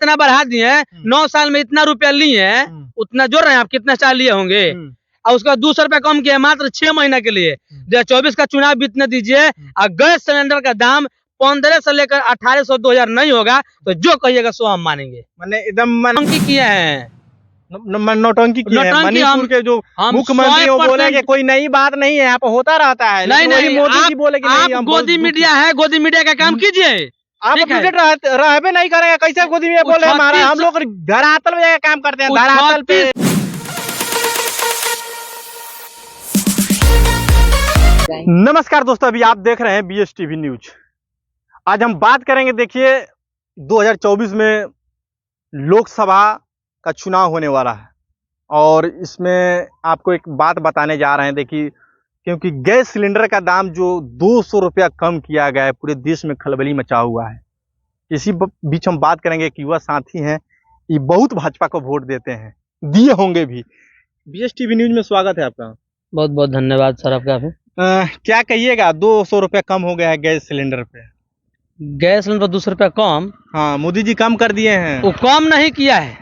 इतना बढ़ा दिए हैं, 9 साल में इतना रुपया लिए हैं, उतना जोड़ रहे हैं आप, कितना साल लिए होंगे। और उसका 200 रुपया कम किया मात्र 6 महीना के लिए। 2024 का चुनाव बीतने दीजिए और गैस सिलेंडर का दाम 1500 से लेकर 1800 2000 नहीं होगा तो जो कहिएगा सो हम मानेंगे। मैंने एकदम नौटंकी किए हैं, नौटंकी की है। मणिपुर के जो मुख्यमंत्री वो बोले कि कोई नई बात नहीं है, यहाँ पे होता रहता है। नहीं, मोदी जी बोले कि नहीं, आप गोदी मीडिया है, गोदी मीडिया का काम कीजिए। आप अपडेट रहबे नहीं करेंगे, कैसे गोदी मीडिया बोले हमारा, हम लोग धरातल में काम करते हैं, धरातल पे। नमस्कार दोस्तों, अभी आप देख रहे हैं BSTV न्यूज। आज हम बात करेंगे, देखिए 2024 में लोकसभा का चुनाव होने वाला है और इसमें आपको एक बात बताने जा रहे हैं। देखिए, क्योंकि गैस सिलेंडर का दाम जो 200 रुपया कम किया गया है, पूरे देश में खलबली मचा हुआ है। इसी बीच हम बात करेंगे, एक युवा साथी हैं, ये बहुत भाजपा को वोट देते हैं, दिए होंगे भी। BSTV न्यूज में स्वागत है आपका। बहुत बहुत धन्यवाद सर आपका भी। क्या कहिएगा, 200 रुपया कम हो गया है गैस सिलेंडर पे। गैस सिलेंडर 200 रुपया कम, हाँ, मोदी जी कम कर दिए हैं। वो कम नहीं किया है।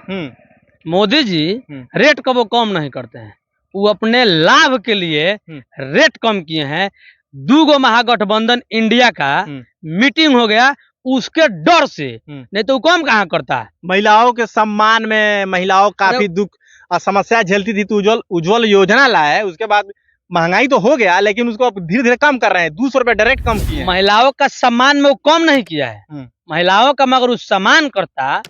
मोदी जी रेट को वो कम नहीं करते हैं, वो अपने लाभ के लिए रेट कम किए हैं। 2 महागठबंधन इंडिया का मीटिंग हो गया, उसके डर से, नहीं तो वो कम कहाँ करता है। महिलाओं के सम्मान में महिलाओं काफी दुख और समस्या झेलती थी, तो उज्जवल योजना लाए, उसके बाद महंगाई तो हो गया, लेकिन उसको धीरे धीरे कम कर रहे हैं। 200 रुपए डायरेक्ट कम किए। महिलाओं का सम्मान में वो कम नहीं किया है। महिलाओं का मगर उस सम्मान करता,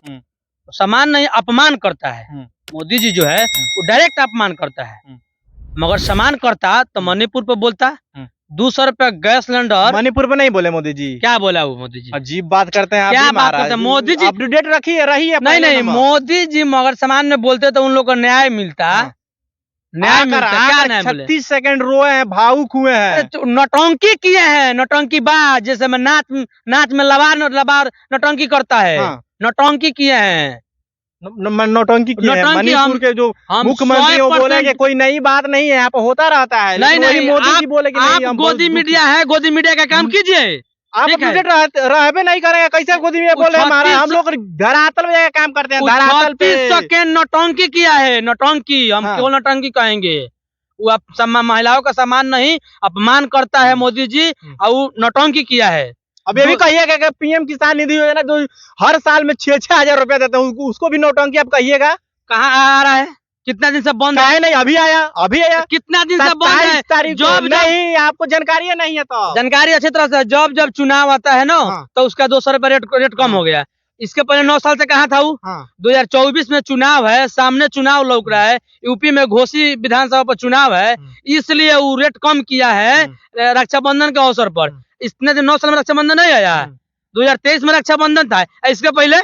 सम्मान नहीं अपमान करता है। मोदी जी जो है वो डायरेक्ट अपमान करता है, मगर सम्मान करता तो मणिपुर पे बोलता। 200 रुपया गैस सिलेंडर मणिपुर पे नहीं बोले मोदी जी। क्या बोला वो मोदी जी? अजीब बात करते हैं। क्या बात करते हैं मोदी जी? अपडेट रखिए, रही है। नहीं, मोदी जी मगर सम्मान में बोलते तो उन लोग को न्याय मिलता। न्याय मिलता, क्या न्याय मिले? 36 सेकंड रोए हैं, भावुक हुए हैं, नौटंकी किए हैं, नौटंकी बाज, जैसे में नाच में लबार नौटंकी करता है। नौटंकी किए हैं, नौटंकी किए हैं। मणिपुर के जो मुख्यमंत्री वो बोले कि कोई नई बात नहीं है, यहाँ पे होता रहता है। नहीं, मोदी जी बोले कि नहीं, आप गोदी मीडिया है, गोदी मीडिया का काम कीजिए। आप अपडेट रहबे नहीं करेंगे, कैसे गोदी मीडिया बोले हमारा, हम लोग धरातल में काम करते हैं, धरातल पे। 36 सेकंड नौटंकी किया है, नौटंकी। हम क्यों नौटंकी कहेंगे? वो महिलाओं का सम्मान नहीं अपमान करता है मोदी जी, और वो नौटंकी किया है। अब ये भी कहिएगा कि PM किसान निधि योजना जो हर साल में 6-6 हजार रुपया देते हैं, उसको भी नौटंकी आप कहिएगा। कहाँ आ रहा है? कितना दिन से बंद है? नहीं, अभी आया। कितना दिन से बंद है? जब नहीं, आपको जानकारी नहीं है तो जानकारी अच्छी तरह से। जब चुनाव आता है ना, तो उसका 200 रुपया रेट कम हो गया। इसके पहले 9 साल से कहाँ था वो? 2024 में चुनाव है, सामने चुनाव लौक रहा है, यूपी में घोसी विधानसभा पर चुनाव है, इसलिए वो रेट कम किया है रक्षाबंधन के अवसर पर। इतने दिन 9 साल में रक्षाबंधन नहीं आया। 2023 में रक्षाबंधन था, इसके पहले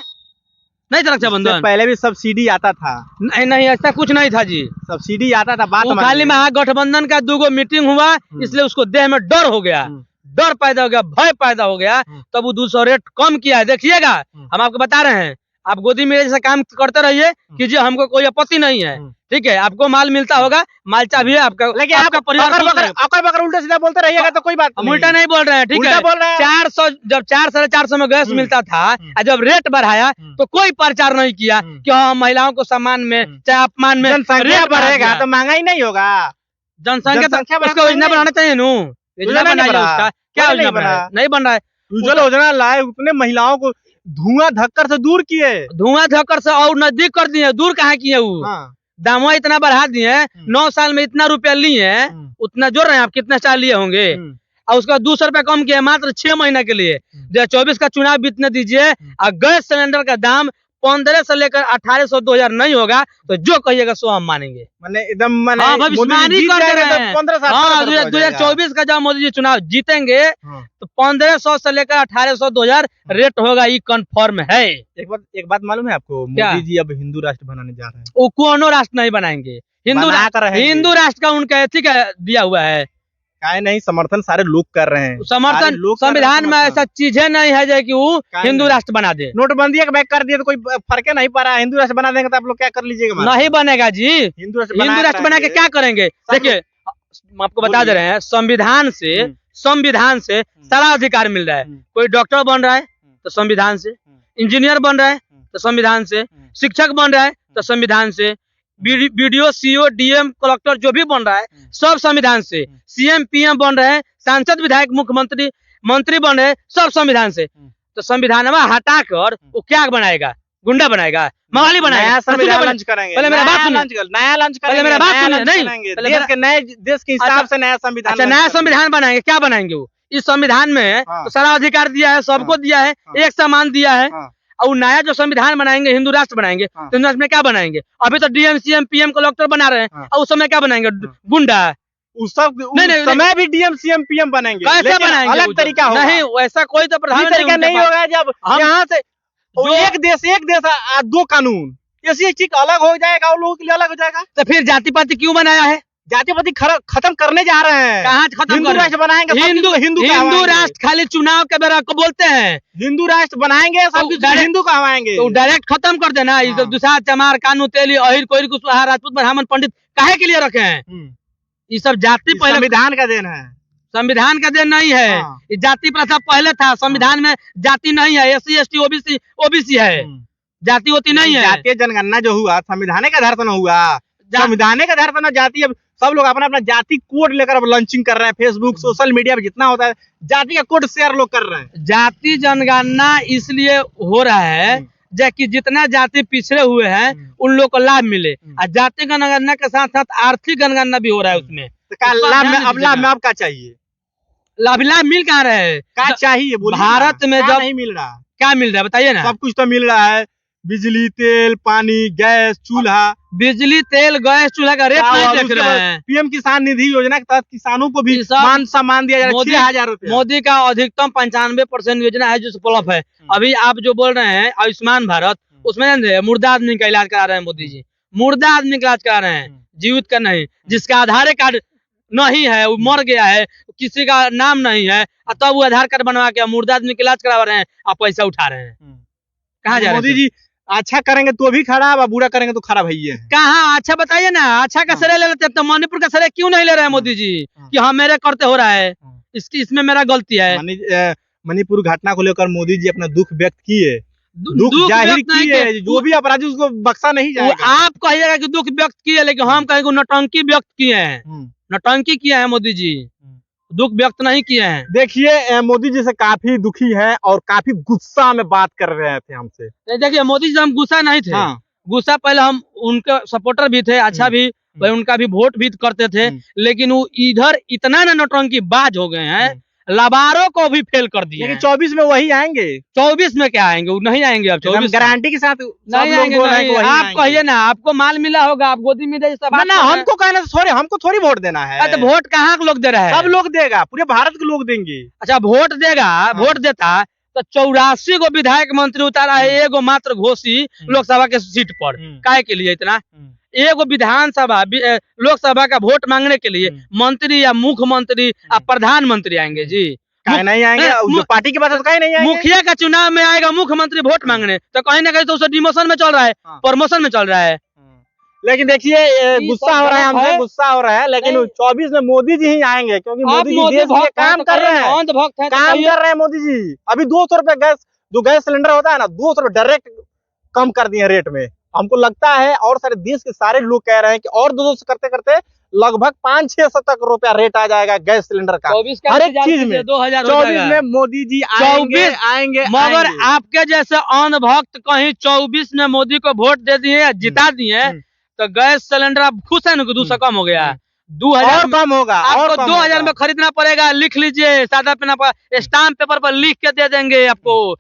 नहीं था रक्षाबंधन। पहले भी सब्सिडी आता था। नहीं, ऐसा कुछ नहीं था जी, सब्सिडी आता था। बात खाली महागठबंधन का 2 मीटिंग हुआ, इसलिए उसको देह में डर हो गया, डर पैदा हो गया, भय पैदा हो गया, तब वो 200 रेट कम किया है। देखिएगा, हम आपको बता रहे हैं, आप गोदी में जैसा काम करते रहिए कीजिए, हमको कोई आपत्ति नहीं है। ठीक है, आपको माल मिलता होगा, मालचा भी है आपका, लेकिन आपका परिवार अकर उल्टा सीधा बोलते रहिएगा तो कोई बात नहीं। उल्टा नहीं बोल रहे हैं, ठीक है। 400 जब 400-450 में गैस मिलता था, जब रेट बढ़ाया तो कोई प्रचार नहीं किया कि हाँ महिलाओं को सम्मान में चाहे अपमान में। जनसंख्या बढ़ेगा तो महंगाई नहीं होगा। जनसंख्या उसका योजना बनाना चाहिए नू। योजना बनाइए, क्या योजना बना? नहीं बन रहा है। उज्जवल योजना लाए, उतने महिलाओं को धुआं धक्कर से दूर किए, धुआं धक्कर से और नजदीक कर दिए। दूर कहाँ किए? वो दामवा इतना बढ़ा दिए, 9 साल में इतना रुपया लिए, उतना जोड़ रहे हैं आप, कितना साल लिए होंगे। और उसका 200 रुपया कम किया मात्र 6 महीना के लिए। 2024 का चुनाव बीतने दीजिए और गैस सिलेंडर का दाम 1500 से लेकर 1800 2000 नहीं होगा तो जो कहिएगा सो हम मानेंगे। मैंने एकदम 2024 का जब मोदी जी चुनाव जीतेंगे तो 1500 से लेकर 1800 2000 रेट होगा, ये कंफर्म है। एक बात मालूम है आपको, मोदी जी अब हिंदू राष्ट्र बनाने जा रहे हैं। वो कोनो राष्ट्र नहीं बनाएंगे, हिंदू राष्ट्र का उनका एथिक दिया हुआ है। नहीं, समर्थन सारे लोग कर रहे हैं। समर्थन संविधान में ऐसा चीजें नहीं है जो कि वो हिंदू राष्ट्र बना दे। नोटबंदी का बैक कर दिया तो कोई फर्क नहीं पड़ रहा है। हिंदू राष्ट्र बना देंगे तो आप लोग क्या कर लीजिएगा? नहीं बनेगा जी, हिंदू राष्ट्र बना के क्या करेंगे? देखिए, हम आपको बता दे रहे हैं, संविधान से सारा अधिकार मिल रहा है। कोई डॉक्टर बन रहा है तो संविधान से, इंजीनियर बन रहा है तो संविधान से, शिक्षक बन रहा है तो संविधान से, बीडीओ, सीओ, डीएम, कलेक्टर जो भी बन रहा है सब संविधान से, सीएम, पीएम बन रहे हैं, सांसद, विधायक, मुख्यमंत्री, मंत्री बन रहे हैं सब संविधान से। तो संविधान में हटाकर वो क्या बनाएगा? गुंडा बनाएगा, मवाली बनाएगा। संविधान लॉन्च करेंगे, पहले मेरा बात सुनिए, नया लॉन्च करेंगे, पहले मेरा बात सुनिए, नहीं देश के हिसाब से नया संविधान। अच्छा, नया संविधान बनाएंगे, क्या बनाएंगे वो? इस संविधान में तो सारा अधिकार दिया है, सबको दिया है, एक समान दिया है। और नया जो संविधान बनाएंगे, हिंदू राष्ट्र बनाएंगे, तो हिंदू राष्ट्र में क्या बनाएंगे? अभी तो डीएम, सीएम, पीएम, कलेक्टर बना रहे हैं, और उस समय क्या बनाएंगे? गुंडा। उस समय भी डीएम, सीएम, पीएम बनेंगे, कैसे बनाएंगे? अलग तरीका होगा। नहीं, वैसा कोई तो प्रधानमंत्री तरीका नहीं होगा। जब यहाँ से एक देश दो कानून, ऐसी चीज अलग हो जाएगा, और लोगों के लिए अलग हो जाएगा। तो फिर जाति पाति क्यों बनाया है? जाति पाति खत्म करने जा रहे हैं। कहाँ खत्म? हिंदू राष्ट्र बनाएंगे, हिंदू राष्ट्र खाली चुनाव के बेरा को बोलते हैं, हिंदू राष्ट्र बनाएंगे, सब हिंदू कहवाएंगे। तो डायरेक्ट खत्म कर देना। दूसरा चमार, कानू, तेली, अहिर, कोई, कुशवाहा, राजपूत, ब्राह्मण, पंडित काहे के लिए रखे हैं? ये सब जाति पहले संविधान का देन है, संविधान का देन नहीं है। ये जाति प्रथा पहले था, संविधान में जाति नहीं है। एससी, एसटी, ओबीसी है, जाति होती नहीं है। जातीय जनगणना जो हुआ संविधान के आधार पर न हुआ, संविधान के आधार पर न जाति। अब सब लोग अपना अपना जाति कोड लेकर अब लॉन्चिंग कर रहे हैं, फेसबुक, सोशल मीडिया पे जितना होता है जाति का कोड शेयर लोग कर रहे हैं। जाति जनगणना इसलिए हो रहा है कि जितना जाति पिछड़े हुए हैं उन लोग को लाभ मिले, और जाति जनगणना के साथ साथ आर्थिक जनगणना भी हो रहा है उसमें। लाभ में आपका चाहिए, लाभ मिल कहाँ रहे हैं? क्या चाहिए? भारत में जब नहीं मिल रहा, क्या मिल रहा है बताइए ना? सब कुछ तो मिल रहा है, बिजली, तेल, पानी, गैस, चूल्हा। बिजली, तेल, गैस, चूल्हा का रेट नहीं देख रहे हैं। पीएम किसान निधि योजना के तहत किसानों को भी मान सम्मान दिया जा रहा है, 6,000 रुपए। मोदी का अधिकतम 95% योजना है जो सुलभ है। अभी आप जो बोल रहे हैं आयुष्मान भारत, उसमें मुर्दा आदमी का इलाज करा रहे हैं मोदी जी, मुर्दा आदमी का इलाज करा रहे हैं, जीवित का नहीं। जिसका आधार कार्ड नहीं है, वो मर गया है, किसी का नाम नहीं है, तब वो आधार कार्ड बनवा के मुर्दा आदमी का इलाज करा रहे हैं, आप पैसा उठा रहे हैं। कहाँ जा रहे हैं मोदी जी? अच्छा करेंगे तो भी खराब, और बुरा करेंगे तो खराब है। कहाँ अच्छा बताइए ना? अच्छा का श्रेय ले लेते तो मणिपुर का श्रेय क्यों नहीं ले रहे हैं मोदी जी कि हाँ मेरे करते हो रहा है, इसमें मेरा गलती है। मणिपुर घटना को लेकर मोदी जी अपना दुख व्यक्त किए, दुख जाहिर किए, जो भी अपराधी उसको बख्शा नहीं जाएगा। आप कहिएगा कि दुख व्यक्त किए, लेकिन हम कहेंगे नौटंकी व्यक्त किए हैं, नौटंकी किया है मोदी जी, दुख व्यक्त नहीं किए हैं। देखिए मोदी जी से काफी दुखी है और काफी गुस्सा में बात कर रहे थे हमसे। देखिए मोदी जी हम गुस्सा नहीं थे, गुस्सा पहले हम उनके सपोर्टर भी थे, अच्छा भी भाई उनका भी वोट भी करते थे, लेकिन वो इधर इतना न नौटंकी बाज हो गए हैं, लबारों को भी फेल कर दिए। लेकिन 24 में वही आएंगे। 24 में क्या आएंगे? वो नहीं आएंगे। अब 24 गारंटी के साथ नहीं आएंगे। नहीं। आप कहिए ना, आपको माल मिला होगा, आप गोदी में हमको कहना थोड़ी, हमको थोड़ी वोट देना है। तो वोट कहाँ के लोग दे रहे हैं? सब लोग देगा, पूरे भारत के लोग देंगे। अच्छा वोट देगा, वोट देता तो 84 गो विधायक मंत्री उतारा है, एगो मात्र घोषी लोकसभा के सीट पर। काहे के लिए इतना? एगो विधानसभा लोकसभा का वोट मांगने के लिए मंत्री या मुख्यमंत्री या प्रधानमंत्री आएंगे जी? नहीं आएंगे। जो पार्टी की बात है तो कहीं नहीं आएंगे। मुखिया का चुनाव में आएगा मुख्यमंत्री वोट मांगने, तो कहीं ना कहीं तो उसे डिमोशन में चल रहा है, प्रमोशन में चल रहा है। लेकिन देखिए गुस्सा हो रहा है, हमसे गुस्सा हो रहा है, लेकिन 24 में मोदी जी ही आएंगे, क्योंकि मोदी जी देश में काम कर रहे हैं, काम कर रहे हैं मोदी जी। अभी 200 रुपए गैस, जो गैस सिलेंडर होता है ना, 200 रुपए डायरेक्ट कम कर दिए रेट में। हमको लगता है और सारे देश के सारे लोग कह रहे हैं कि और 200 करते करते लगभग 500-600 तक रुपया रेट आ जाएगा गैस सिलेंडर का, हर एक चीज में। 24 में मोदी जी आएंगे। मगर आपके जैसे अन भक्त कहीं 24 में मोदी को वोट दे दिए, जिता दिए, तो गैस सिलेंडर आप खुश है ना कि 200 कम हो गया, 2000 कम होगा, आपको 2000 में खरीदना पड़ेगा। लिख लीजिए, सादा पेन पर स्टाम्प पेपर पर लिख के दे देंगे आपको